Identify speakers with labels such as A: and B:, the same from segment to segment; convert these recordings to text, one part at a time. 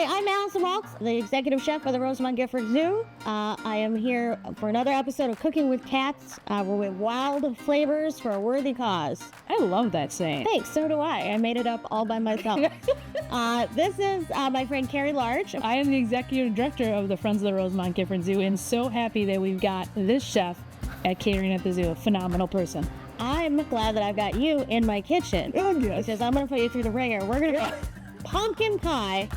A: I'm Allison Waltz, the executive chef for the Rosamond Gifford Zoo. I am here for another episode of Cooking with CATZ, where we have wild flavors for a worthy cause.
B: I love that saying.
A: Thanks, so do I. I made it up all by myself. This is my friend Carrie Large.
B: I am the executive director of the Friends of the Rosamond Gifford Zoo, and so happy that we've got this chef at Catering at the Zoo, a phenomenal person.
A: I'm glad that I've got you in my kitchen.
B: Oh, yes.
A: Because I'm going to put you through the ringer. We're going to make pumpkin pie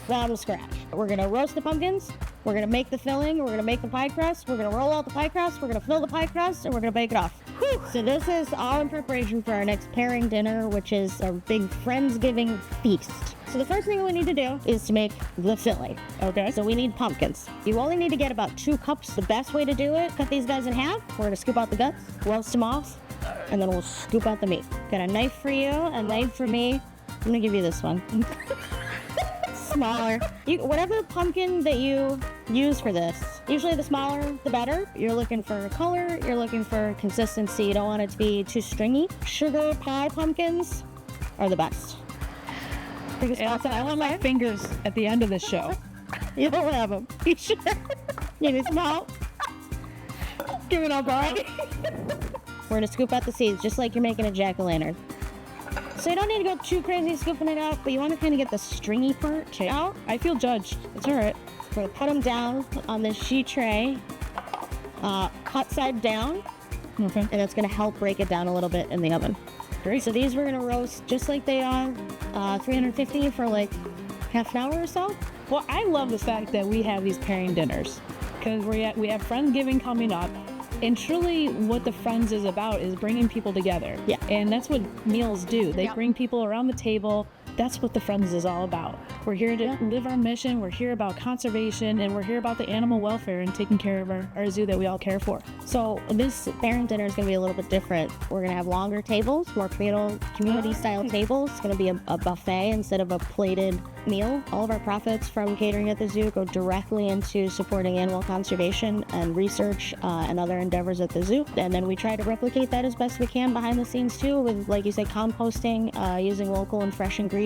A: from scratch. We're going to roast the pumpkins. We're going to make the filling. We're going to make the pie crust. We're going to roll out the pie crust. We're going to fill the pie crust, and we're going to bake it off. Whew. So this is all in preparation for our next pairing dinner, which is our big Friendsgiving feast. So the first thing we need to do is to make the filling.
B: Okay.
A: So we need pumpkins. You only need to get about 2 cups. The best way to do it, cut these guys in half. We're gonna scoop out the guts, roast them off, and then we'll scoop out the meat. Got a knife for you, a knife for me. I'm gonna give you this one. Smaller. Whatever pumpkin that you use for this, usually the smaller, the better. You're looking for color, you're looking for consistency. You don't want it to be too stringy. Sugar pie pumpkins are the best.
B: I want my fingers at the end of the show.
A: You don't have them. You sure? Need a smell?
B: Give it up, all right?
A: We're gonna scoop out the seeds just like you're making a jack-o'-lantern. So you don't need to go too crazy scooping it out, but you want to kind of get the stringy part out.
B: I feel judged. It's all right.
A: We're gonna put them down on this sheet tray, cut side down,
B: Okay.
A: and it's gonna help break it down a little bit in the oven.
B: Great.
A: So these we're gonna roast just like they are, 350 for like half an hour or so.
B: Well, I love the fact that we have these pairing dinners because we have Friendsgiving coming up. And truly what the Friends is about is bringing people together.
A: Yeah.
B: And that's what meals do. They bring people around the table. That's what the Friends is all about. We're here to live our mission. We're here about conservation, and we're here about the animal welfare and taking care of our zoo that we all care for.
A: So this pairing dinner is going to be a little bit different. We're going to have longer tables, more community-style tables. It's going to be a buffet instead of a plated meal. All of our profits from Catering at the Zoo go directly into supporting animal conservation and research and other endeavors at the zoo. And then we try to replicate that as best we can behind the scenes too with, like you say, composting, using local and fresh ingredients.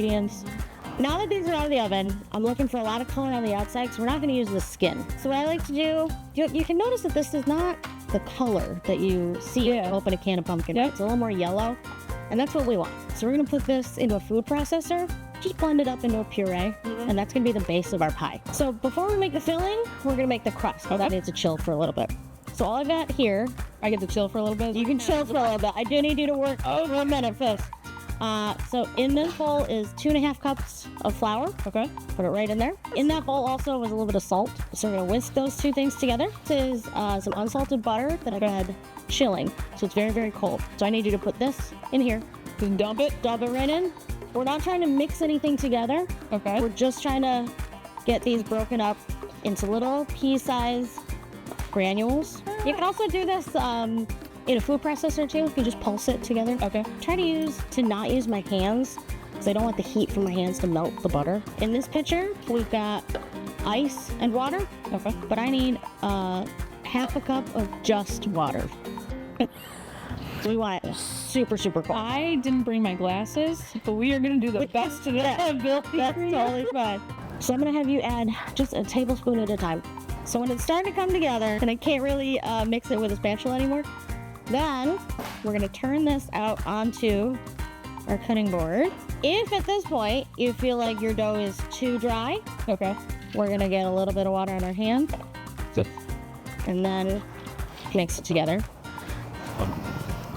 A: Now that these are out of the oven, I'm looking for a lot of color on the outside because we're not going to use the skin. So what I like to do, you can notice that this is not the color that you see when you open a can of pumpkin.
B: Yeah.
A: It's a little more yellow, and that's what we want. So we're going to put this into a food processor, just blend it up into a puree, and that's going to be the base of our pie. So before we make the filling, we're going to make the crust. Okay. That needs to chill for a little bit. So all I got here,
B: I get to chill for a little bit.
A: you can chill for a little bit. I do need you to work over a minute first. So in this bowl is 2.5 cups of flour.
B: Okay.
A: Put it right in there. In that bowl also was a little bit of salt. So we're gonna whisk those two things together. This is some unsalted butter that I've had chilling. So it's very, very cold. So I need you to put this in here.
B: Just dump it.
A: Dump it right in. We're not trying to mix anything together.
B: Okay.
A: We're just trying to get these broken up into little pea-sized granules. You can also do this in a food processor too. You can just pulse it together.
B: Okay.
A: Try to not use my hands because I don't want the heat from my hands to melt the butter. In this pitcher, we've got ice and water.
B: Okay.
A: But I need half a cup of just water. We want it super, super cold.
B: I didn't bring my glasses, but we are going to do the best of that ability.
A: That's totally fine. So I'm going to have you add just a tablespoon at a time. So when it's starting to come together, and I can't really mix it with a spatula anymore, then we're going to turn this out onto our cutting board. If at this point you feel like your dough is too dry,
B: Okay.
A: we're going to get a little bit of water on our hand and then mix it together.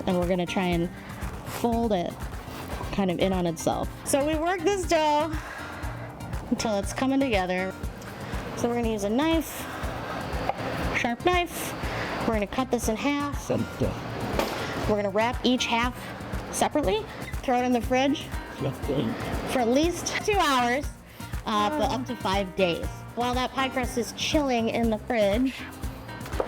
A: And we're going to try and fold it kind of in on itself. So we work this dough until it's coming together. So we're going to use a knife, sharp knife. We're going to cut this in half. We're going to wrap each half separately, throw it in the fridge for at least 2 hours, but up to 5 days. While that pie crust is chilling in the fridge,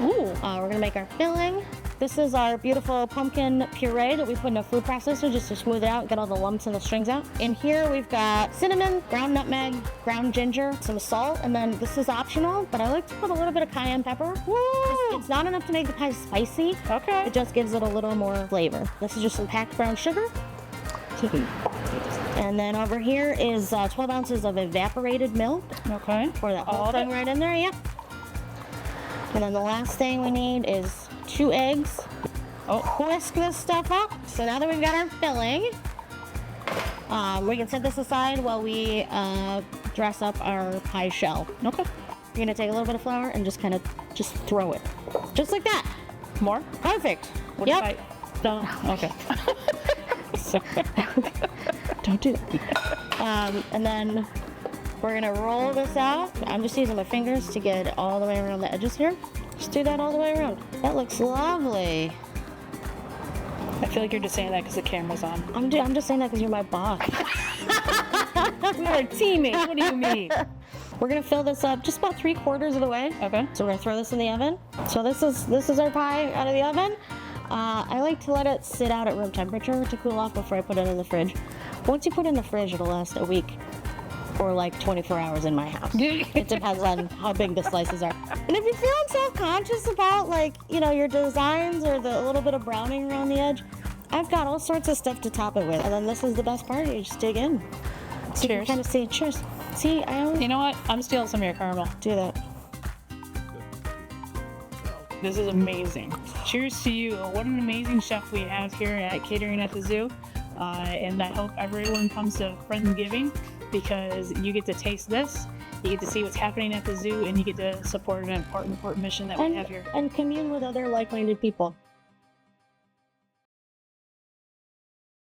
A: we're going to make our filling. This is our beautiful pumpkin puree that we put in a food processor just to smooth it out and get all the lumps and the strings out. In here we've got cinnamon, ground nutmeg, ground ginger, some salt, and then this is optional, but I like to put a little bit of cayenne pepper. Woo! It's not enough to make the pie spicy.
B: Okay.
A: It just gives it a little more flavor. This is just some packed brown sugar. And then over here is 12 ounces of evaporated milk.
B: Okay.
A: Pour that
B: All
A: whole
B: of
A: thing
B: it?
A: right in there, yep. And then the last thing we need is 2 eggs.
B: Oh.
A: Whisk this stuff up. So now that we've got our filling, we can set this aside while we dress up our pie shell.
B: Okay.
A: You're gonna take a little bit of flour and just kind of throw it. Just like that.
B: More?
A: Perfect.
B: What
A: Yep.
B: if I don't? Okay. Don't do that.
A: And then we're gonna roll this out. I'm just using my fingers to get it all the way around the edges here. Just do that all the way around. That looks lovely.
B: I feel like you're just saying that because the camera's on.
A: I'm just saying that because you're my boss.
B: We're teammates. What do you mean?
A: We're gonna fill this up just about 3/4 of the way.
B: Okay.
A: So we're gonna throw this in the oven. So this is our pie out of the oven. I like to let it sit out at room temperature to cool off before I put it in the fridge. Once you put it in the fridge, it'll last a week or like 24 hours in my house. It depends on how big the slices are. And if you're feeling self-conscious about your designs or the little bit of browning around the edge, I've got all sorts of stuff to top it with. And then this is the best part. You just dig in. So you can
B: Cheers.
A: kind of see. Cheers. See, I always
B: You know what? I'm stealing some of your caramel.
A: do that.
B: This is amazing. Cheers to you. What an amazing chef we have here at Catering at the Zoo. And I hope everyone comes to Friendsgiving because you get to taste this, you get to see what's happening at the zoo, and you get to support an important mission that we have here.
A: And commune with other like-minded people.